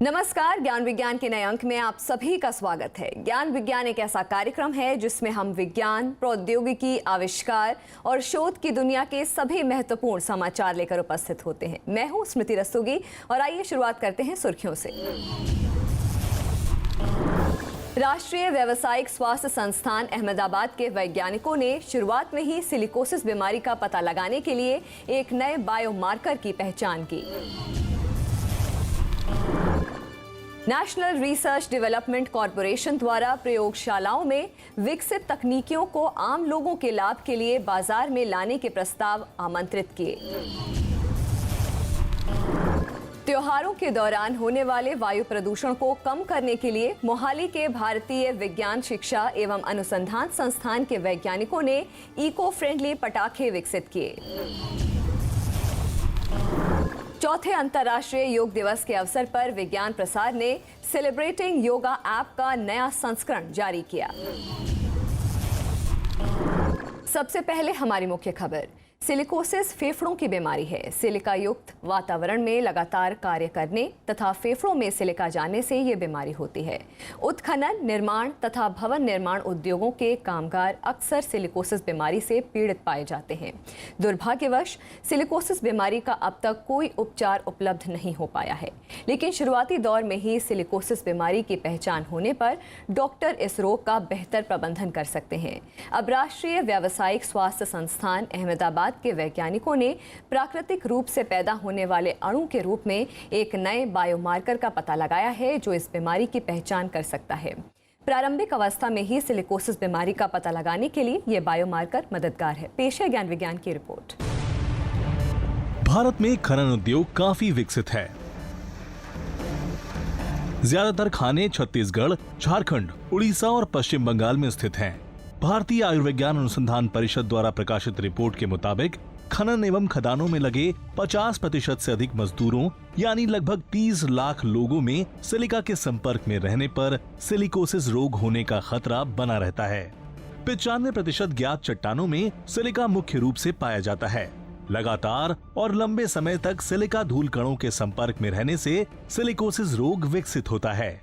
नमस्कार, ज्ञान विज्ञान के नए अंक में आप सभी का स्वागत है। ज्ञान विज्ञान एक ऐसा कार्यक्रम है जिसमें हम विज्ञान, प्रौद्योगिकी, आविष्कार और शोध की दुनिया के सभी महत्वपूर्ण समाचार लेकर उपस्थित होते हैं। मैं हूं स्मृति रस्तोगी और आइए शुरुआत करते हैं सुर्खियों से। राष्ट्रीय व्यावसायिक स्वास्थ्य संस्थान अहमदाबाद के वैज्ञानिकों ने शुरुआत में ही सिलिकोसिस बीमारी का पता लगाने के लिए एक नए बायोमार्कर की पहचान की। नेशनल रिसर्च डेवलपमेंट कॉरपोरेशन द्वारा प्रयोगशालाओं में विकसित तकनीकियों को आम लोगों के लाभ के लिए बाजार में लाने के प्रस्ताव आमंत्रित किए। त्योहारों के दौरान होने वाले वायु प्रदूषण को कम करने के लिए मोहाली के भारतीय विज्ञान शिक्षा एवं अनुसंधान संस्थान के वैज्ञानिकों ने इको फ्रेंडली पटाखे विकसित किए। चौथे अंतर्राष्ट्रीय योग दिवस के अवसर पर विज्ञान प्रसार ने सेलिब्रेटिंग योगा ऐप का नया संस्करण जारी किया। सबसे पहले हमारी मुख्य खबर। सिलिकोसिस फेफड़ों की बीमारी है। सिलिका युक्त वातावरण में लगातार कार्य करने तथा फेफड़ों में सिलिका जाने से ये बीमारी होती है। उत्खनन, निर्माण तथा भवन निर्माण उद्योगों के कामगार अक्सर सिलिकोसिस बीमारी से पीड़ित पाए जाते हैं। दुर्भाग्यवश सिलिकोसिस बीमारी का अब तक कोई उपचार उपलब्ध नहीं हो पाया है, लेकिन शुरुआती दौर में ही सिलिकोसिस बीमारी की पहचान होने पर डॉक्टर इस रोग का बेहतर प्रबंधन कर सकते हैं। अब राष्ट्रीय व्यावसायिक स्वास्थ्य संस्थान अहमदाबाद के वैज्ञानिकों ने प्राकृतिक रूप से पैदा होने वाले अणु के रूप में एक नए बायोमार्कर का पता लगाया है जो इस बीमारी की पहचान कर सकता है। प्रारंभिक अवस्था में ही सिलिकोसिस बीमारी का पता लगाने के लिए यह बायोमार्कर मददगार है। पेश है ज्ञान विज्ञान की रिपोर्ट। भारत में खनन उद्योग काफी विकसित है। ज्यादातर खाने छत्तीसगढ़, झारखंड, उड़ीसा और पश्चिम बंगाल में स्थित हैं। भारतीय आयुर्विज्ञान अनुसंधान परिषद द्वारा प्रकाशित रिपोर्ट के मुताबिक खनन एवं खदानों में लगे 50% से अधिक मजदूरों यानी लगभग 30 लाख लोगों में सिलिका के संपर्क में रहने पर सिलिकोसिस रोग होने का खतरा बना रहता है। 95% ज्ञात चट्टानों में सिलिका मुख्य रूप से पाया जाता है। लगातार और लंबे समय तक सिलिका धूल कणों के संपर्क में रहने से सिलिकोसिस रोग विकसित होता है।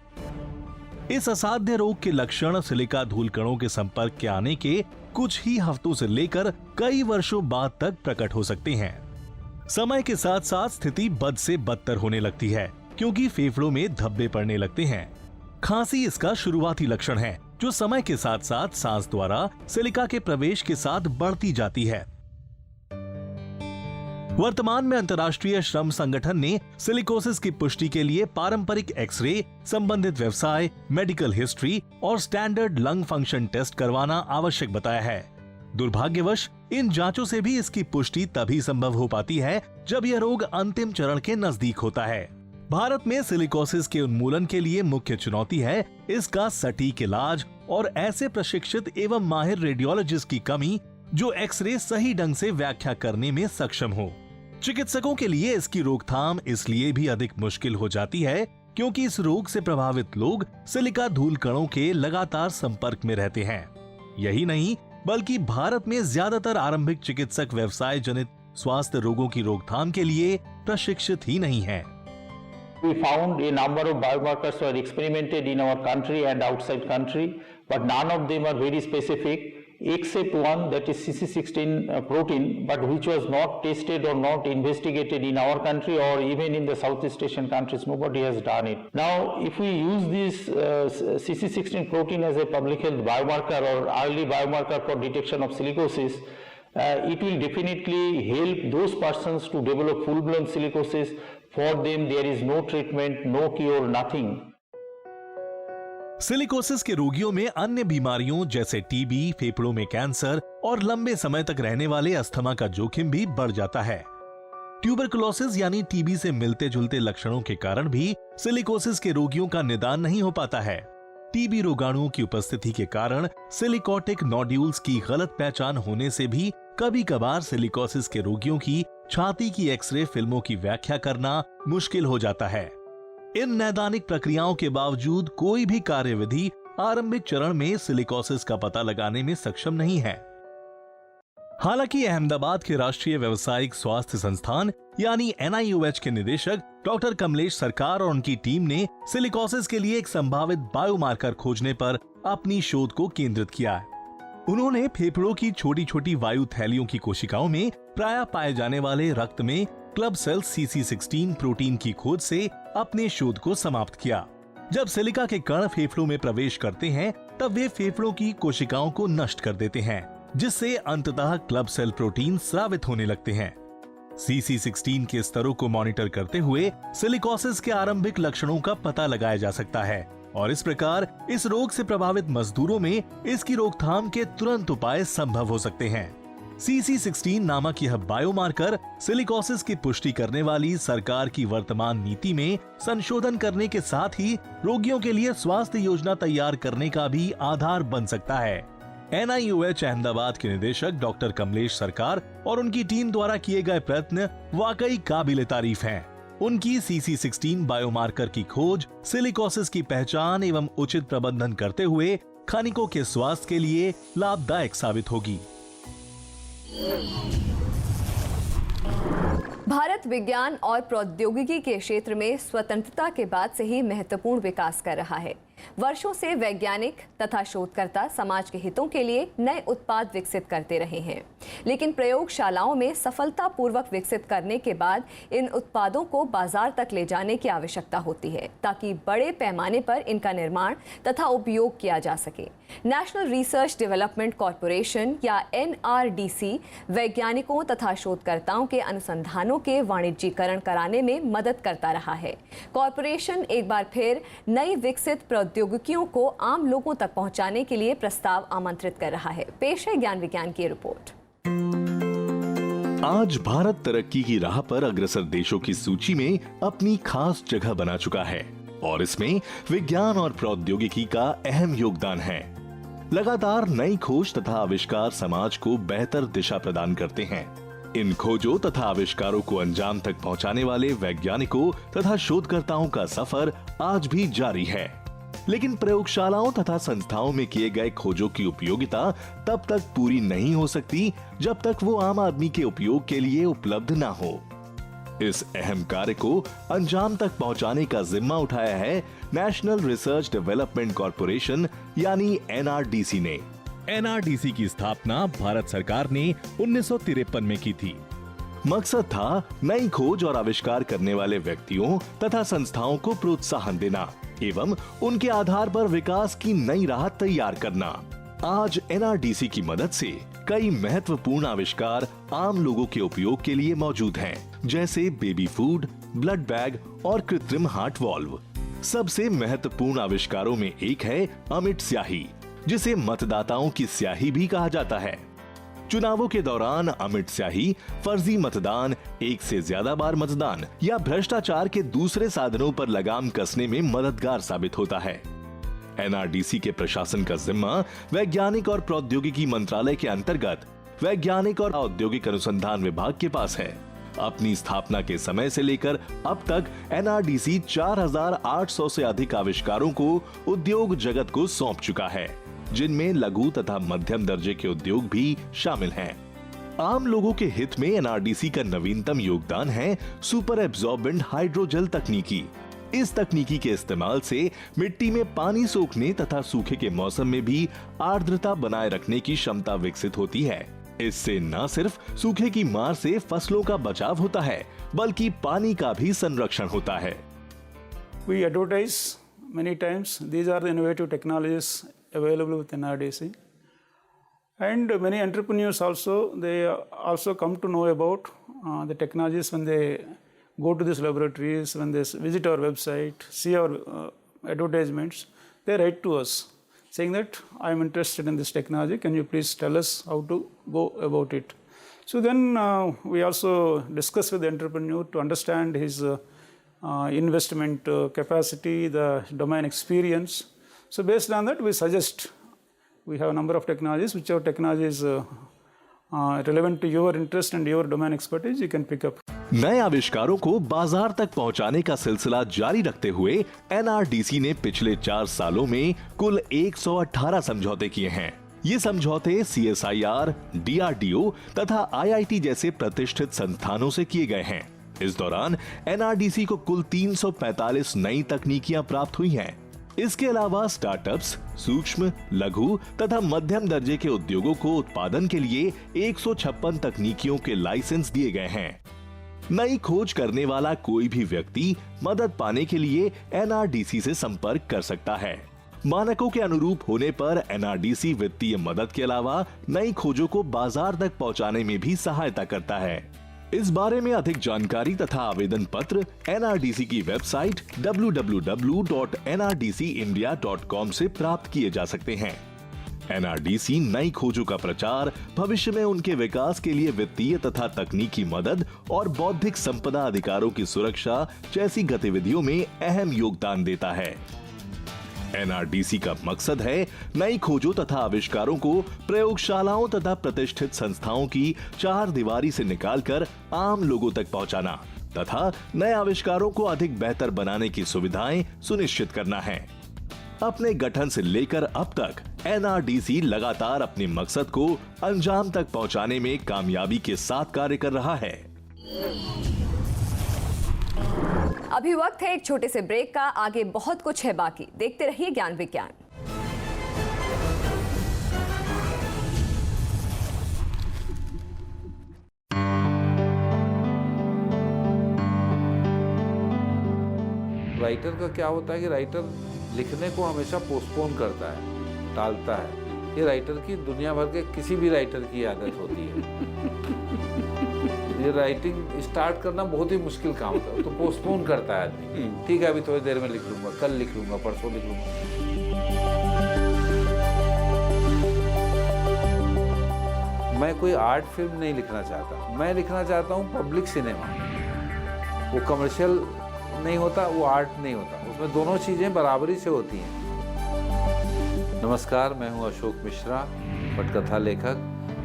इस असाध्य रोग के लक्षण सिलिका धूल कणों के संपर्क के आने के कुछ ही हफ्तों से लेकर कई वर्षों बाद तक प्रकट हो सकते हैं। समय के साथ साथ स्थिति बद से बदतर होने लगती है क्योंकि फेफड़ों में धब्बे पड़ने लगते हैं। खांसी इसका शुरुआती लक्षण है जो समय के साथ साथ सांस द्वारा सिलिका के प्रवेश के साथ बढ़ती जाती है। वर्तमान में अंतर्राष्ट्रीय श्रम संगठन ने सिलिकोसिस की पुष्टि के लिए पारंपरिक एक्सरे, संबंधित व्यवसाय, मेडिकल हिस्ट्री और स्टैंडर्ड लंग फंक्शन टेस्ट करवाना आवश्यक बताया है। दुर्भाग्यवश इन जांचों से भी इसकी पुष्टि तभी संभव हो पाती है जब यह रोग अंतिम चरण के नजदीक होता है। भारत में सिलिकोसिस के उन्मूलन के लिए मुख्य चुनौती है इसका सटीक इलाज और ऐसे प्रशिक्षित एवं माहिर रेडियोलॉजिस्ट की कमी जो एक्सरे सही ढंग से व्याख्या करने में सक्षम हो। चिकित्सकों के लिए इसकी रोकथाम इसलिए भी अधिक मुश्किल हो जाती है क्योंकि इस रोग से प्रभावित लोग सिलिका धूल कणों के लगातार संपर्क में रहते हैं। यही नहीं बल्कि भारत में ज्यादातर आरंभिक चिकित्सक व्यवसाय जनित स्वास्थ्य रोगों की रोकथाम के लिए प्रशिक्षित ही नहीं है। We found a number of biomarkers were experimented in our country and outside country, but none of them are very specific, except one that is CC16 protein, but which was not tested or not investigated in our country or even in the Southeast Asian countries. Nobody has done it. Now, if we use this CC16 protein as a public health biomarker or early biomarker for detection of silicosis, it will definitely help those persons to develop full-blown silicosis. For them, there is no treatment, no cure, nothing. Silicosis के रोगियों में अन्य बीमारियों जैसे TB, फेफड़ों में cancer और लंबे समय तक रहने वाले अस्थमा का जोखिम भी बढ़ जाता है। ट्यूबरकुलोसिस यानी टीबी से मिलते जुलते लक्षणों के कारण भी सिलिकोसिस के रोगियों का निदान नहीं हो पाता है। टीबी रोगाणुओं की उपस्थिति के कारण सिलिकोटिक नोड्यूल्स की गलत पहचान होने से भी कभी कभार सिलिकोसिस के रोगियों की छाती की एक्सरे फिल्मों की व्याख्या करना मुश्किल हो जाता है। इन नैदानिक प्रक्रियाओं के बावजूद कोई भी कार्यविधि आरंभिक चरण में सिलिकोसिस का पता लगाने में सक्षम नहीं है। हालांकि अहमदाबाद के राष्ट्रीय व्यावसायिक स्वास्थ्य संस्थान यानी NIOH के निदेशक डॉक्टर कमलेश सरकार और उनकी टीम ने सिलिकोसिस के लिए एक संभावित बायोमार्कर खोजने पर अपनी शोध को केंद्रित किया है। उन्होंने फेफड़ों की छोटी छोटी वायु थैलियों की कोशिकाओं में प्रायः पाए जाने वाले रक्त में क्लब सेल CC16 प्रोटीन की खोज से अपने शोध को समाप्त किया। जब सिलिका के कण फेफड़ों में प्रवेश करते हैं तब वे फेफड़ों की कोशिकाओं को नष्ट कर देते हैं, जिससे अंततः क्लब सेल प्रोटीन स्रावित होने लगते हैं। CC16 के स्तरों को मॉनिटर करते हुए सिलिकोसिस के आरंभिक लक्षणों का पता लगाया जा सकता है और इस प्रकार इस रोग से प्रभावित मजदूरों में इसकी रोकथाम के तुरंत उपाय संभव हो सकते हैं। CC16 नामक यह बायोमार्कर सिलिकोसिस की पुष्टि करने वाली सरकार की वर्तमान नीति में संशोधन करने के साथ ही रोगियों के लिए स्वास्थ्य योजना तैयार करने का भी आधार बन सकता है। NIOH अहमदाबाद के निदेशक डॉक्टर कमलेश सरकार और उनकी टीम द्वारा किए गए प्रयत्न वाकई काबिले तारीफ हैं। उनकी CC16 बायोमार्कर की खोज सिलिकोसिस की पहचान एवं उचित प्रबंधन करते हुए खनिकों के स्वास्थ्य के लिए लाभदायक साबित होगी। भारत विज्ञान और प्रौद्योगिकी के क्षेत्र में स्वतंत्रता के बाद से ही महत्वपूर्ण विकास कर रहा है। वर्षों से वैज्ञानिक तथा शोधकर्ता समाज के हितों के लिए नए उत्पाद विकसित करते रहे हैं, लेकिन प्रयोगशालाओं में सफलतापूर्वक विकसित करने के बाद इन उत्पादों को बाजार तक ले जाने की आवश्यकता होती है ताकि बड़े पैमाने पर इनका निर्माण तथा उपयोग किया जा सके। नेशनल रिसर्च डेवलपमेंट कॉरपोरेशन या NRDC वैज्ञानिकों तथा शोधकर्ताओं के अनुसंधानों के वाणिज्यीकरण कराने में मदद करता रहा है। कॉरपोरेशन एक बार फिर नई विकसित प्रौद्योगिकियों को आम लोगों तक पहुंचाने के लिए प्रस्ताव आमंत्रित कर रहा है। पेश है ज्ञान विज्ञान की रिपोर्ट। आज भारत तरक्की की राह पर अग्रसर देशों की सूची में अपनी खास जगह बना चुका है और इसमें विज्ञान और प्रौद्योगिकी का अहम योगदान है। लगातार नई खोज तथा आविष्कार समाज को बेहतर दिशा प्रदान करते हैं। इन खोजों तथा आविष्कारों को अंजाम तक पहुंचाने वाले वैज्ञानिकों तथा शोधकर्ताओं का सफर आज भी जारी है, लेकिन प्रयोगशालाओं तथा संस्थाओं में किए गए खोजों की उपयोगिता तब तक पूरी नहीं हो सकती जब तक वो आम आदमी के उपयोग के लिए उपलब्ध ना हो। इस अहम कार्य को अंजाम तक पहुंचाने का जिम्मा उठाया है नेशनल रिसर्च डेवलपमेंट कॉरपोरेशन यानी NRDC ने। NRDC की स्थापना भारत सरकार ने 1953 में की थी। मकसद था नई खोज और आविष्कार करने वाले व्यक्तियों तथा संस्थाओं को प्रोत्साहन देना एवं उनके आधार पर विकास की नई राह तैयार करना। आज NRDC की मदद से कई महत्वपूर्ण आविष्कार आम लोगों के उपयोग के लिए मौजूद हैं, जैसे बेबी फूड, ब्लड बैग और कृत्रिम हार्ट वॉल्व। सबसे महत्वपूर्ण आविष्कारों में एक है अमिट स्याही, जिसे मतदाताओं की स्याही भी कहा जाता है। चुनावों के दौरान अमिट स्याही फर्जी मतदान, एक से ज्यादा बार मतदान या भ्रष्टाचार के दूसरे साधनों पर लगाम कसने में मददगार साबित होता है। NRDC के प्रशासन का जिम्मा वैज्ञानिक और प्रौद्योगिकी मंत्रालय के अंतर्गत वैज्ञानिक और औद्योगिक अनुसंधान विभाग के पास है। अपनी स्थापना के समय से लेकर अब तक NRDC 4800 से अधिक आविष्कारों को उद्योग जगत को सौंप चुका है, जिनमें लघु तथा मध्यम दर्जे के उद्योग भी शामिल हैं। आम लोगों के हित में NRDC का नवीनतम योगदान है सुपर एब्जॉर्बेंट हाइड्रोजेल तकनीकी। इस तकनीकी के इस्तेमाल से मिट्टी में पानी सोखने तथा सूखे के मौसम में भी आर्द्रता बनाए रखने की क्षमता विकसित होती है। इससे न सिर्फ सूखे की मार से फसलों का बचाव होता है, बल्कि पानी का भी संरक्षण होता है। We advertise many times. These are the innovative technologies available with NRDC, and many entrepreneurs also come to know about the technologies when they go to these laboratories, when they visit our website, see our advertisements. They write to us saying that I am interested in this technology. Can you please tell us how to go about it? So then we also discuss with the entrepreneur to understand his investment capacity, the domain experience. So based on that, we suggest, we have a number of technologies, whichever technology is relevant to your interest and your domain expertise, you can pick up. नए आविष्कारों को बाजार तक पहुंचाने का सिलसिला जारी रखते हुए NRDC ने पिछले 4 सालों में कुल 118 समझौते किए हैं। ये समझौते CSIR, DRDO तथा IIT जैसे प्रतिष्ठित संस्थानों से किए गए हैं। इस दौरान NRDC को कुल 345 नई तकनीकियां प्राप्त हुई हैं। इसके अलावा स्टार्टअप्स, सूक्ष्म, लघु तथा मध्यम दर्जे के उद्योगों को उत्पादन के लिए 156 तकनीकियों के लाइसेंस दिए गए हैं। नई खोज करने वाला कोई भी व्यक्ति मदद पाने के लिए NRDC से संपर्क कर सकता है। मानकों के अनुरूप होने पर NRDC वित्तीय मदद के अलावा नई खोजों को बाजार तक पहुंचाने में भी सहायता करता है। इस बारे में अधिक जानकारी तथा आवेदन पत्र NRDC की वेबसाइट www.nrdcindia.com से प्राप्त किए जा सकते हैं। NRDC नई खोजों का प्रचार, भविष्य में उनके विकास के लिए वित्तीय तथा तकनीकी मदद और बौद्धिक संपदा अधिकारों की सुरक्षा जैसी गतिविधियों में अहम योगदान देता है। NRDC का मकसद है नई खोजों तथा आविष्कारों को प्रयोगशालाओं तथा प्रतिष्ठित संस्थाओं की चार दीवारी से निकालकर आम लोगों तक पहुंचाना तथा नए आविष्कारों को अधिक बेहतर बनाने की सुविधाएं सुनिश्चित करना है। अपने गठन से लेकर अब तक NRDC लगातार अपने मकसद को अंजाम तक पहुंचाने में कामयाबी के साथ कार्य कर रहा है। अभी वक्त है एक छोटे से ब्रेक का, आगे बहुत कुछ है बाकी। देखते रहिए ज्ञान विज्ञान। राइटर का क्या होता है कि राइटर लिखने को हमेशा पोस्टपोन करता है, टालता है। ये राइटर की, दुनिया भर के किसी भी राइटर की आदत होती है। ये राइटिंग स्टार्ट करना बहुत ही मुश्किल काम होता है, तो पोस्टपोन करता है आदमी। ठीक है, अभी थोड़ी देर में लिख लूंगा, कल लिख लूंगा, परसों लिख लूंगा। मैं कोई आर्ट फिल्म नहीं लिखना चाहता, मैं लिखना चाहता हूँ पब्लिक सिनेमा। वो कमर्शियल नहीं होता, वो आर्ट नहीं होता, उसमें दोनों चीजें बराबरी से होती हैं। नमस्कार, मैं हूँ अशोक मिश्रा, पटकथा लेखक।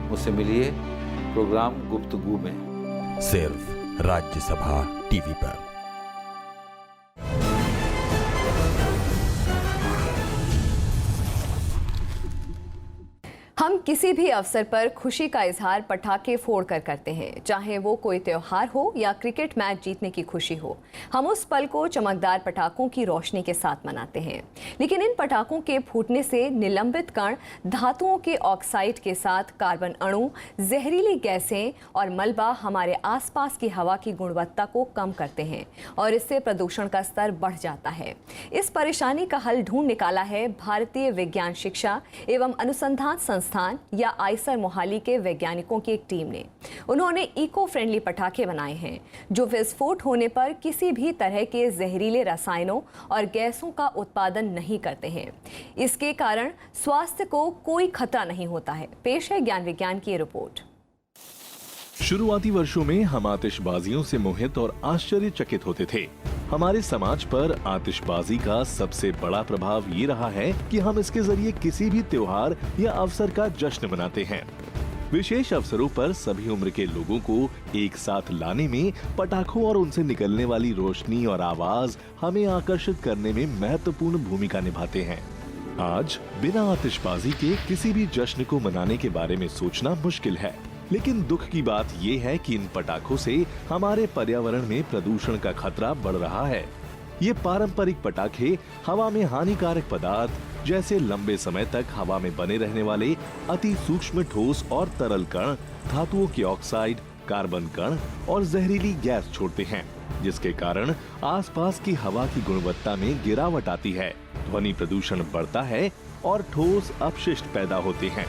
मुझसे मिलिए प्रोग्राम गुफ्तगू में, सिर्फ राज्यसभा टीवी पर। हम किसी भी अवसर पर खुशी का इजहार पटाखे फोड़कर करते हैं, चाहे वो कोई त्योहार हो या क्रिकेट मैच जीतने की खुशी हो। हम उस पल को चमकदार पटाखों की रोशनी के साथ मनाते हैं, लेकिन इन पटाखों के फूटने से निलंबित कण, धातुओं के ऑक्साइड के साथ कार्बन अणु, जहरीली गैसें और मलबा हमारे आसपास की हवा की गुणवत्ता को कम करते हैं और इससे प्रदूषण का स्तर बढ़ जाता है। इस परेशानी का हल ढूंढ निकाला है भारतीय विज्ञान शिक्षा एवं अनुसंधान संस्थान या आईसर मोहाली के वैज्ञानिकों की एक टीम ने। उन्होंने इको फ्रेंडली पटाखे बनाए हैं जो विस्फोट होने पर किसी भी तरह के जहरीले रसायनों और गैसों का उत्पादन नहीं करते हैं। इसके कारण स्वास्थ्य को कोई खतरा नहीं होता है। पेश है ज्ञान विज्ञान की रिपोर्ट। शुरुआती वर्षों में हम आतिशबाजियों से मोहित और आश्चर्यचकित होते थे। हमारे समाज पर आतिशबाजी का सबसे बड़ा प्रभाव ये रहा है कि हम इसके जरिए किसी भी त्योहार या अवसर का जश्न मनाते हैं। विशेष अवसरों पर सभी उम्र के लोगों को एक साथ लाने में पटाखों और उनसे निकलने वाली रोशनी और आवाज हमें आकर्षित करने में महत्वपूर्ण भूमिका निभाते हैं। आज बिना आतिशबाजी के किसी भी जश्न को मनाने के बारे में सोचना मुश्किल है, लेकिन दुख की बात ये है कि इन पटाखों से हमारे पर्यावरण में प्रदूषण का खतरा बढ़ रहा है। ये पारंपरिक पटाखे हवा में हानिकारक पदार्थ जैसे लंबे समय तक हवा में बने रहने वाले अति सूक्ष्म ठोस और तरल कण, धातुओं के ऑक्साइड, कार्बन कण और जहरीली गैस छोड़ते हैं, जिसके कारण आसपास की हवा की गुणवत्ता में गिरावट आती है, ध्वनि प्रदूषण बढ़ता है और ठोस अपशिष्ट पैदा होते हैं।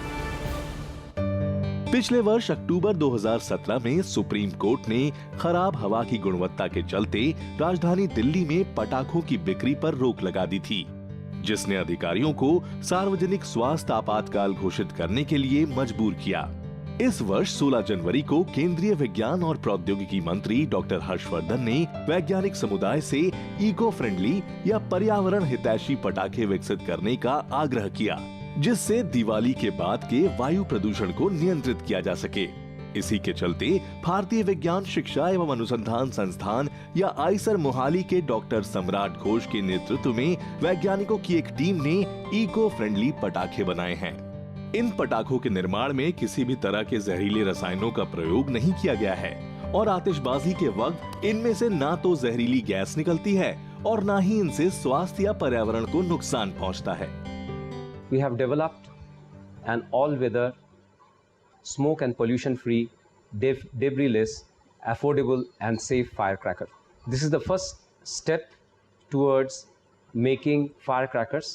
पिछले वर्ष अक्टूबर 2017 में सुप्रीम कोर्ट ने खराब हवा की गुणवत्ता के चलते राजधानी दिल्ली में पटाखों की बिक्री पर रोक लगा दी थी, जिसने अधिकारियों को सार्वजनिक स्वास्थ्य आपातकाल घोषित करने के लिए मजबूर किया। इस वर्ष 16 जनवरी को केंद्रीय विज्ञान और प्रौद्योगिकी मंत्री डॉक्टर हर्षवर्धन ने वैज्ञानिक समुदाय से इको फ्रेंडली या पर्यावरण हितैषी पटाखे विकसित करने का आग्रह किया, जिससे दिवाली के बाद के वायु प्रदूषण को नियंत्रित किया जा सके। इसी के चलते भारतीय विज्ञान शिक्षा एवं अनुसंधान संस्थान या आईसर मोहाली के डॉक्टर सम्राट घोष के नेतृत्व में वैज्ञानिकों की एक टीम ने इको फ्रेंडली पटाखे बनाए हैं। इन पटाखों के निर्माण में किसी भी तरह के जहरीले रसायनों का प्रयोग नहीं किया गया है और आतिशबाजी के वक्त इनमें से ना तो जहरीली गैस निकलती है और ना ही इनसे स्वास्थ्य या पर्यावरण को नुकसान पहुंचता है। We have developed an all-weather, smoke and pollution-free, debris-less, affordable and safe firecracker. This is the first step towards making firecrackers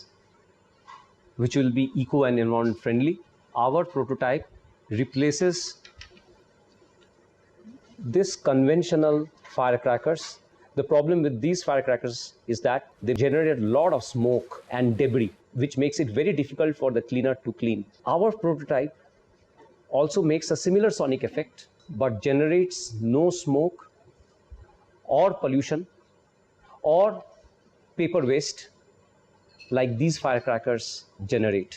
which will be eco and environment friendly. Our prototype replaces this conventional firecrackers. The problem with these firecrackers is that they generate a lot of smoke and debris, which makes it very difficult for the cleaner to clean. Our prototype also makes a similar sonic effect, but generates no smoke or pollution or paper waste like these firecrackers generate.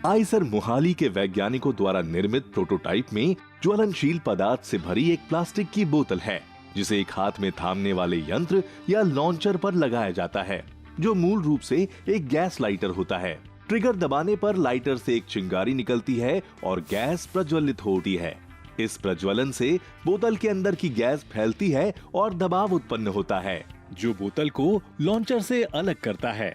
Eicher Mohali के वैज्ञानिकों द्वारा निर्मित prototype में ज्वलनशील पदार्थ से भरी एक प्लास्टिक की बोतल है, जिसे एक हाथ में थामने वाले यंत्र या लॉन्चर पर लगाया जाता है, जो मूल रूप से एक गैस लाइटर होता है। ट्रिगर दबाने पर लाइटर से एक चिंगारी निकलती है और गैस प्रज्वलित होती है। इस प्रज्वलन से बोतल के अंदर की गैस फैलती है और दबाव उत्पन्न होता है, जो बोतल को लॉन्चर से अलग करता है।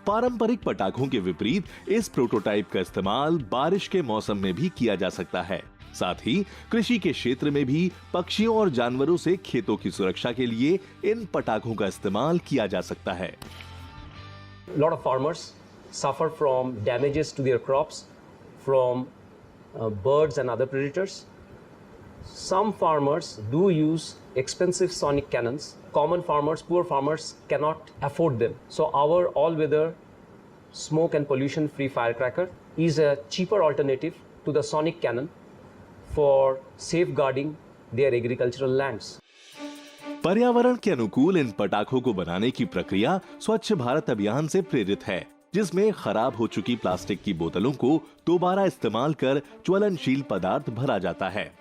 पारंपरिक पटाखों के विपरीत इस प्रोटोटाइप का इस्तेमाल बारिश के मौसम में भी किया जा सकता है। साथ ही कृषि के क्षेत्र में भी पक्षियों और जानवरों से खेतों की सुरक्षा के लिए इन पटाखों का इस्तेमाल किया जा सकता है। Lot of farmers suffer from damages to their crops from birds and other predators. Some farmers do use expensive sonic cannons. Common farmers, poor farmers cannot afford them. So our all-weather smoke and pollution-free firecracker is a cheaper alternative to the sonic cannon for safeguarding their agricultural lands. पर्यावरण के अनुकूल इन पटाखों को बनाने की प्रक्रिया स्वच्छ भारत अभियान से प्रेरित है, जिसमें खराब हो चुकी प्लास्टिक की बोतलों को दोबारा इस्तेमाल कर ज्वलनशील पदार्थ भरा जाता है।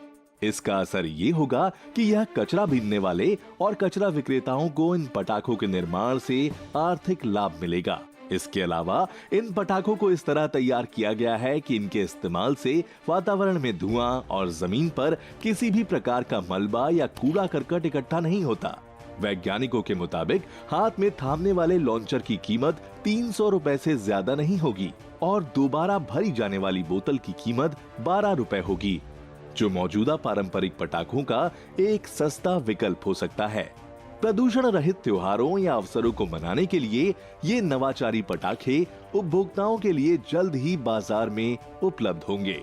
इसका असर ये होगा कि यह कचरा बीनने वाले और कचरा विक्रेताओं को इन पटाखों के निर्माण से आर्थिक लाभ मिलेगा। इसके अलावा इन पटाखों को इस तरह तैयार किया गया है कि इनके इस्तेमाल से वातावरण में धुआं और जमीन पर किसी भी प्रकार का मलबा या कूड़ा करकट इकट्ठा नहीं होता। वैज्ञानिकों के मुताबिक हाथ में थामने वाले लॉन्चर की कीमत 300 रुपए से ज्यादा नहीं होगी और दोबारा भरी जाने वाली बोतल की कीमत 12 रुपए होगी, जो मौजूदा पारंपरिक पटाखों का एक सस्ता विकल्प हो सकता है। प्रदूषण रहित त्योहारों या अवसरों को मनाने के लिए ये नवाचारी पटाखे उपभोक्ताओं के लिए जल्द ही बाजार में उपलब्ध होंगे।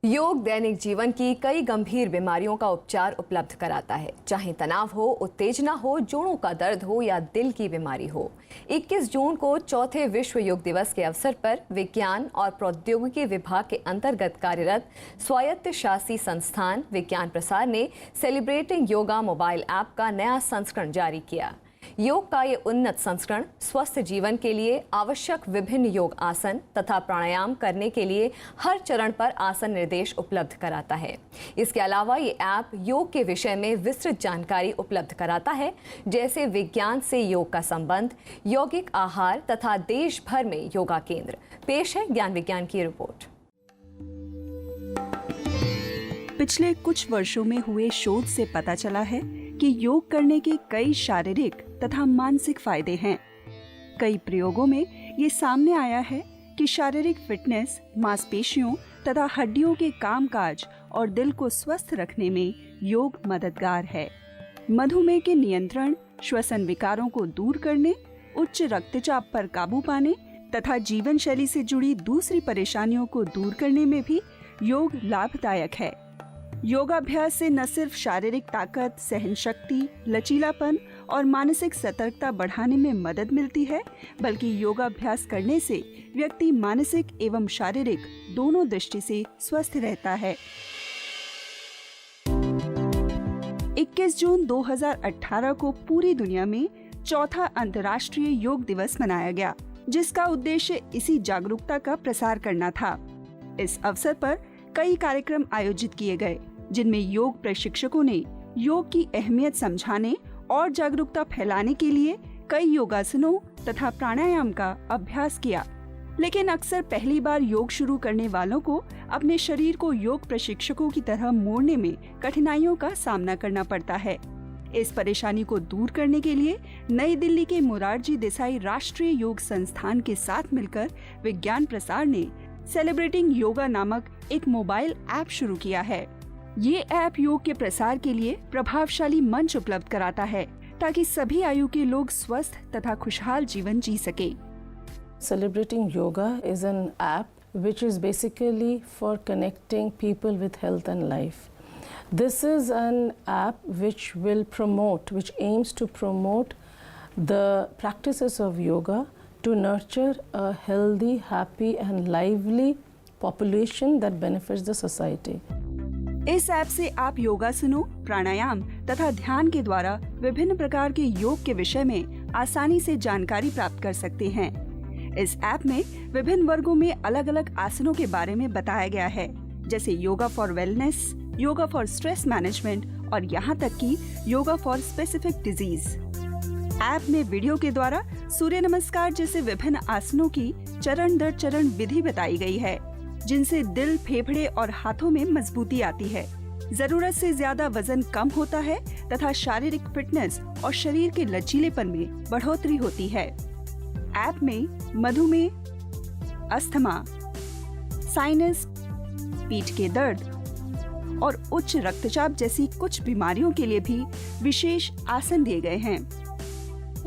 योग दैनिक जीवन की कई गंभीर बीमारियों का उपचार उपलब्ध कराता है, चाहे तनाव हो, उत्तेजना हो, जोड़ों का दर्द हो या दिल की बीमारी हो। 21 जून को चौथे विश्व योग दिवस के अवसर पर विज्ञान और प्रौद्योगिकी विभाग के अंतर्गत कार्यरत स्वायत्त शासी संस्थान विज्ञान प्रसार ने सेलिब्रेटिंग योगा मोबाइल ऐप का नया संस्करण जारी किया। योग का ये उन्नत संस्करण स्वस्थ जीवन के लिए आवश्यक विभिन्न योग आसन तथा प्राणायाम करने के लिए हर चरण पर आसन निर्देश उपलब्ध कराता है। इसके अलावा ये ऐप योग के विषय में विस्तृत जानकारी उपलब्ध कराता है, जैसे विज्ञान से योग का संबंध, यौगिक आहार तथा देश भर में योगा केंद्र। पेश है ज्ञान विज्ञान की रिपोर्ट। पिछले कुछ वर्षों में हुए शोध से पता चला है कि योग करने के कई शारीरिक तथा मानसिक फायदे हैं। कई प्रयोगों में ये सामने आया है कि शारीरिक फिटनेस, मांसपेशियों तथा हड्डियों के कामकाज और दिल को स्वस्थ रखने में योग मददगार है। मधुमेह के नियंत्रण, श्वसन विकारों को दूर करने, उच्च रक्तचाप पर काबू पाने तथा जीवन शैली से जुड़ी दूसरी परेशानियों को दूर करने में भी योग लाभदायक है। योगाभ्यास से न सिर्फ शारीरिक ताकत, सहन शक्ति, लचीलापन और मानसिक सतर्कता बढ़ाने में मदद मिलती है, बल्कि योगाभ्यास करने से व्यक्ति मानसिक एवं शारीरिक दोनों दृष्टि से स्वस्थ रहता है। 21 जून 2018 को पूरी दुनिया में चौथा अंतर्राष्ट्रीय योग दिवस मनाया गया, जिसका उद्देश्य इसी जागरूकता का प्रसार करना था। इस अवसर पर कई कार्यक्रम आयोजित किए गए, जिनमें योग प्रशिक्षकों ने योग की अहमियत समझाने और जागरूकता फैलाने के लिए कई योगासनों तथा प्राणायाम का अभ्यास किया, लेकिन अक्सर पहली बार योग शुरू करने वालों को अपने शरीर को योग प्रशिक्षकों की तरह मोड़ने में कठिनाइयों का सामना करना पड़ता है। इस परेशानी को दूर करने के लिए नई दिल्ली के मोरारजी देसाई राष्ट्रीय योग संस्थान के साथ मिलकर विज्ञान प्रसार ने सेलिब्रेटिंग योगा नामक एक मोबाइल ऐप शुरू किया है। ये ऐप योग के प्रसार के लिए प्रभावशाली मंच उपलब्ध कराता है ताकि सभी आयु के लोग स्वस्थ तथा खुशहाल जीवन जी सके। Celebrating Yoga is an app which is basically for connecting people with health and life. This is an app which aims to promote the practices of yoga to nurture a healthy, happy and lively population that benefits the society. इस app से आप योगासनों, प्राणायाम तथा ध्यान के द्वारा विभिन्न प्रकार के योग के विषय में आसानी से जानकारी प्राप्त कर सकते हैं। इस ऐप में विभिन्न वर्गों में अलग अलग आसनों के बारे में बताया गया है, जैसे yoga for wellness, yoga for stress management और यहाँ तक कि yoga for specific disease. App में वीडियो के द्वारा सूर्य नमस्कार जैसे विभिन्न आसनों की चरण दर चरण विधि बताई गई है, जिनसे दिल, फेफड़े और हाथों में मजबूती आती है, जरूरत से ज्यादा वजन कम होता है तथा शारीरिक फिटनेस और शरीर के लचीलेपन में बढ़ोतरी होती है। ऐप में मधुमेह, अस्थमा, साइनस, पीठ के दर्द और उच्च रक्तचाप जैसी कुछ बीमारियों के लिए भी विशेष आसन दिए गए हैं।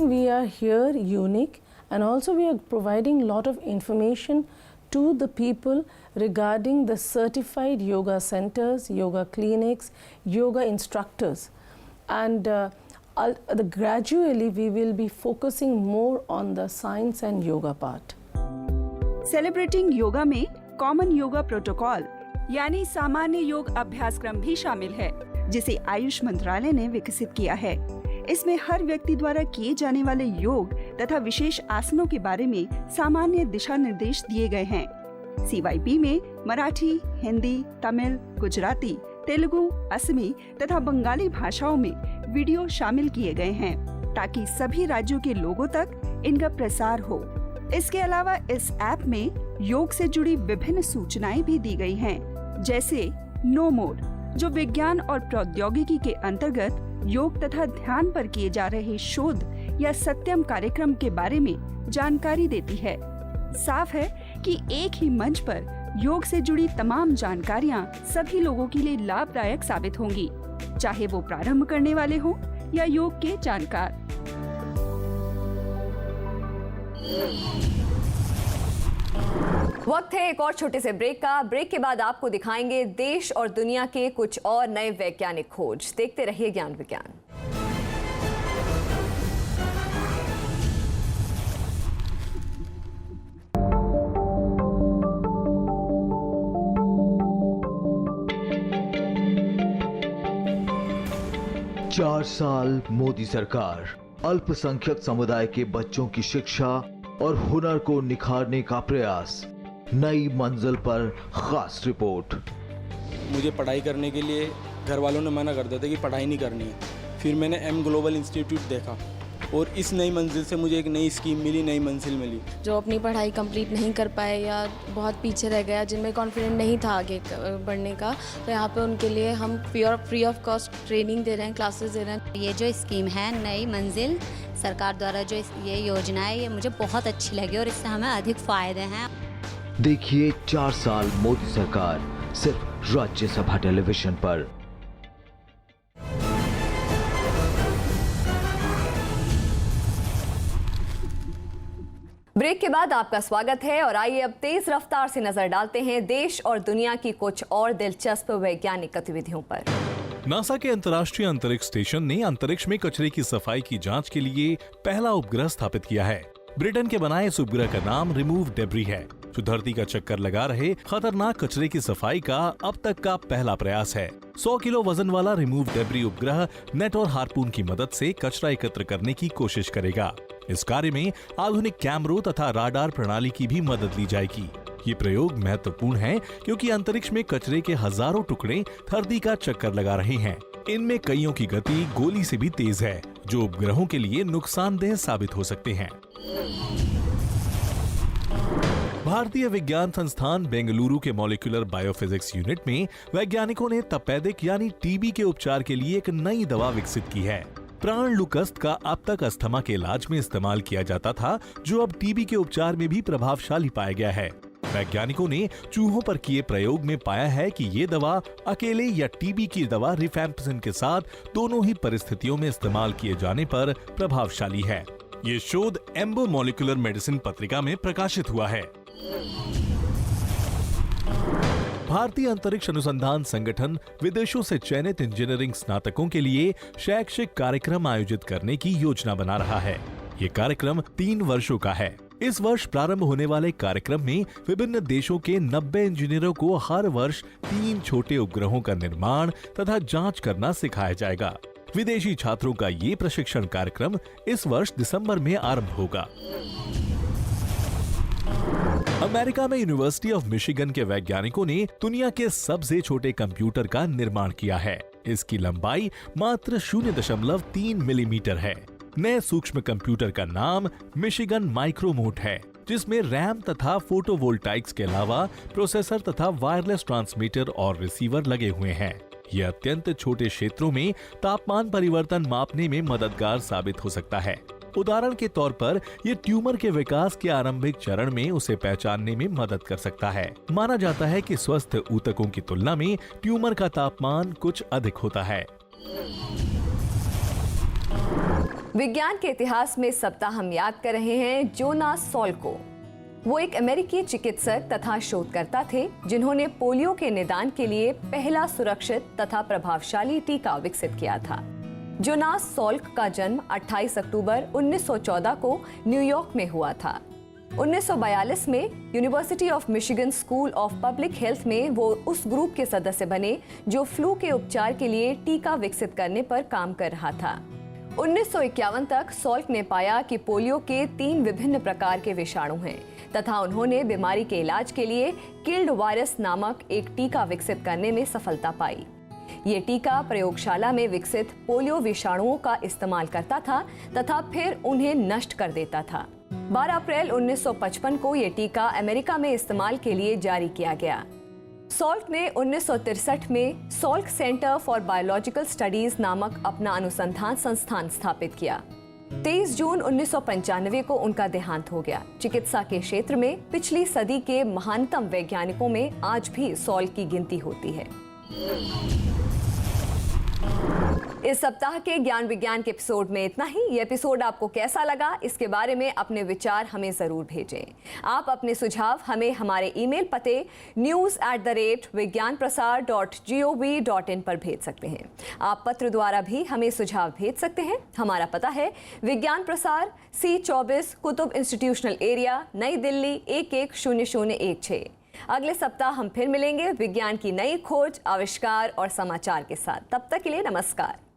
We are here unique and also we are providing lot of information to the people regarding the certified yoga centers, yoga clinics, yoga instructors, and gradually we will be focusing more on the science and yoga part. Celebrating yoga में common yoga protocol यानी सामान्य योग अभ्यासक्रम भी शामिल है, जिसे आयुष मंत्रालय ने विकसित किया है। इसमें हर व्यक्ति द्वारा किए जाने वाले योग तथा विशेष आसनों के बारे में सामान्य दिशा निर्देश दिए गए हैं। CYP में मराठी, हिंदी, तमिल, गुजराती, तेलुगु, असमी तथा बंगाली भाषाओं में वीडियो शामिल किए गए हैं, ताकि सभी राज्यों के लोगों तक इनका प्रसार हो। इसके अलावा इस ऐप में योग से जुड़ी विभिन्न सूचनाएं भी दी गई हैं, जैसे नो मोर, जो विज्ञान और प्रौद्योगिकी के अंतर्गत योग तथा ध्यान पर किए जा रहे शोध या सत्यम कार्यक्रम के बारे में जानकारी देती है। साफ है कि एक ही मंच पर योग से जुड़ी तमाम जानकारियां सभी लोगों के लिए लाभदायक साबित होंगी, चाहे वो प्रारंभ करने वाले हों या योग के जानकार। वक्त है एक और छोटे से ब्रेक का। ब्रेक के बाद आपको दिखाएंगे देश और दुनिया के कुछ और नए वैज्ञानिक खोज। देखते रहिए ज्ञान विज्ञान। चार साल मोदी सरकार, अल्पसंख्यक समुदाय के बच्चों की शिक्षा और हुनर को निखारने का प्रयास, नई मंजिल पर खास रिपोर्ट। मुझे पढ़ाई करने के लिए घर वालों ने मना कर दिया था कि पढ़ाई नहीं करनी है। फिर मैंने एम ग्लोबल इंस्टीट्यूट देखा और इस नई मंजिल से मुझे एक नई स्कीम मिली, नई मंजिल मिली। जो अपनी पढ़ाई कंप्लीट नहीं कर पाए या बहुत पीछे रह गया, जिनमें कॉन्फिडेंट नहीं था आगे बढ़ने का, तो यहाँ पे उनके लिए हम फ्री ऑफ कॉस्ट ट्रेनिंग दे रहे हैं, क्लासेस दे रहे हैं। ये जो स्कीम है नई मंजिल सरकार द्वारा जो ये योजना है, ये मुझे बहुत अच्छी लगी और इससे हमें अधिक फायदे हैं। देखिए 4 साल मोदी सरकार सिर्फ राज्यसभा टेलीविजन पर। ब्रेक के बाद आपका स्वागत है और आइए अब तेज रफ्तार से नजर डालते हैं देश और दुनिया की कुछ और दिलचस्प वैज्ञानिक गतिविधियों पर। नासा के अंतर्राष्ट्रीय अंतरिक्ष स्टेशन ने अंतरिक्ष में कचरे की सफाई की जांच के लिए पहला उपग्रह स्थापित किया है। ब्रिटेन के बनाए इस उपग्रह का नाम रिमूव डेब्री है, जो धरती का चक्कर लगा रहे खतरनाक कचरे की सफाई का अब तक का पहला प्रयास है। 100 किलो वजन वाला रिमूव डेब्री उपग्रह नेट और हार्पून की मदद से कचरा एकत्र करने की कोशिश करेगा। इस कार्य में आधुनिक कैमरों तथा राडार प्रणाली की भी मदद ली जाएगी। ये प्रयोग महत्वपूर्ण है क्योंकि अंतरिक्ष में कचरे के हजारों टुकड़े धरती का चक्कर लगा रहे हैं। इनमें कईयों की गति गोली से भी तेज है, जो उपग्रहों के लिए नुकसानदेह साबित हो सकते हैं। भारतीय विज्ञान संस्थान बेंगलुरु के मॉलिक्यूलर बायोफिजिक्स यूनिट में वैज्ञानिकों ने तपेदिक यानी टीबी के उपचार के लिए एक नई दवा विकसित की है। प्राणलुकस्त का अब तक अस्थमा के इलाज में इस्तेमाल किया जाता था, जो अब टीबी के उपचार में भी प्रभावशाली पाया गया है। वैज्ञानिकों ने चूहों पर किए प्रयोग में पाया है कि ये दवा अकेले या टीबी की दवा रिफैम्पिसिन के साथ दोनों ही परिस्थितियों में इस्तेमाल किए जाने पर प्रभावशाली है। ये शोध एम्बो मॉलिक्यूलर मेडिसिन पत्रिका में प्रकाशित हुआ है। भारतीय अंतरिक्ष अनुसंधान संगठन विदेशों से चयनित इंजीनियरिंग स्नातकों के लिए शैक्षिक कार्यक्रम आयोजित करने की योजना बना रहा है। ये कार्यक्रम 3 वर्षों का है। इस वर्ष प्रारंभ होने वाले कार्यक्रम में विभिन्न देशों के 90 इंजीनियरों को हर वर्ष 3 छोटे उपग्रहों का निर्माण तथा जांच करना सिखाया जाएगा। विदेशी छात्रों का ये प्रशिक्षण कार्यक्रम इस वर्ष दिसंबर में आरंभ होगा। अमेरिका में यूनिवर्सिटी ऑफ मिशिगन के वैज्ञानिकों ने दुनिया के सबसे छोटे कंप्यूटर का निर्माण किया है। इसकी लंबाई मात्र 0.3 मिलीमीटर है। नए सूक्ष्म कंप्यूटर का नाम मिशिगन माइक्रोमोट है, जिसमें रैम तथा फोटोवोल्टाइक्स के अलावा प्रोसेसर तथा वायरलेस ट्रांसमीटर और रिसीवर लगे हुए हैं। यह अत्यंत छोटे क्षेत्रों में तापमान परिवर्तन मापने में मददगार साबित हो सकता है। उदाहरण के तौर पर यह ट्यूमर के विकास के आरंभिक चरण में उसे पहचानने में मदद कर सकता है। माना जाता है कि स्वस्थ ऊतकों की तुलना में ट्यूमर का तापमान कुछ अधिक होता है। विज्ञान के इतिहास में इस सप्ताह हम याद कर रहे हैं जोनास सॉल्क को। वो एक अमेरिकी चिकित्सक तथा शोधकर्ता थे, जिन्होंने पोलियो के निदान के लिए पहला सुरक्षित तथा प्रभावशाली टीका विकसित किया था। जोनास सॉल्क का जन्म 28 अक्टूबर 1914 को न्यूयॉर्क में हुआ था। 1942 में university of Michigan school of public health में वो उस ग्रुप के सदस्य बने जो फ्लू के उपचार के लिए टीका विकसित करने पर काम कर रहा था। 1951 तक सॉल्क ने पाया कि पोलियो के 3 विभिन्न प्रकार के विषाणु हैं तथा उन्होंने बीमारी के इलाज के लिए किल्ड वायरस नामक एक टीका विकसित करने में सफलता पाई। ये टीका प्रयोगशाला में विकसित पोलियो विषाणुओं का इस्तेमाल करता था तथा फिर उन्हें नष्ट कर देता था। 12 अप्रैल 1955 को ये टीका अमेरिका में इस्तेमाल के लिए जारी किया गया। सॉल्क ने 1963 में Salk centre for biological studies नामक अपना अनुसंधान संस्थान स्थापित किया। 23 जून 1995 को उनका देहांत हो गया। चिकित्सा के क्षेत्र में पिछली सदी के महानतम वैज्ञानिकों में आज भी सॉल्क की गिनती होती है। इस सप्ताह के ज्ञान विज्ञान के एपिसोड में इतना ही। ये एपिसोड आपको कैसा लगा, इसके बारे में अपने विचार हमें जरूर भेजें। आप अपने सुझाव हमें हमारे ईमेल पते news@vigyanprasar.gov.in पर भेज सकते हैं। आप पत्र द्वारा भी हमें सुझाव भेज सकते हैं। हमारा पता है विज्ञान प्रसार, C24, कुतुब इंस्टीट्यूशनल एरिया, नई दिल्ली 110016। अगले सप्ताह हम फिर मिलेंगे विज्ञान की नई खोज, आविष्कार और समाचार के साथ। तब तक के लिए नमस्कार।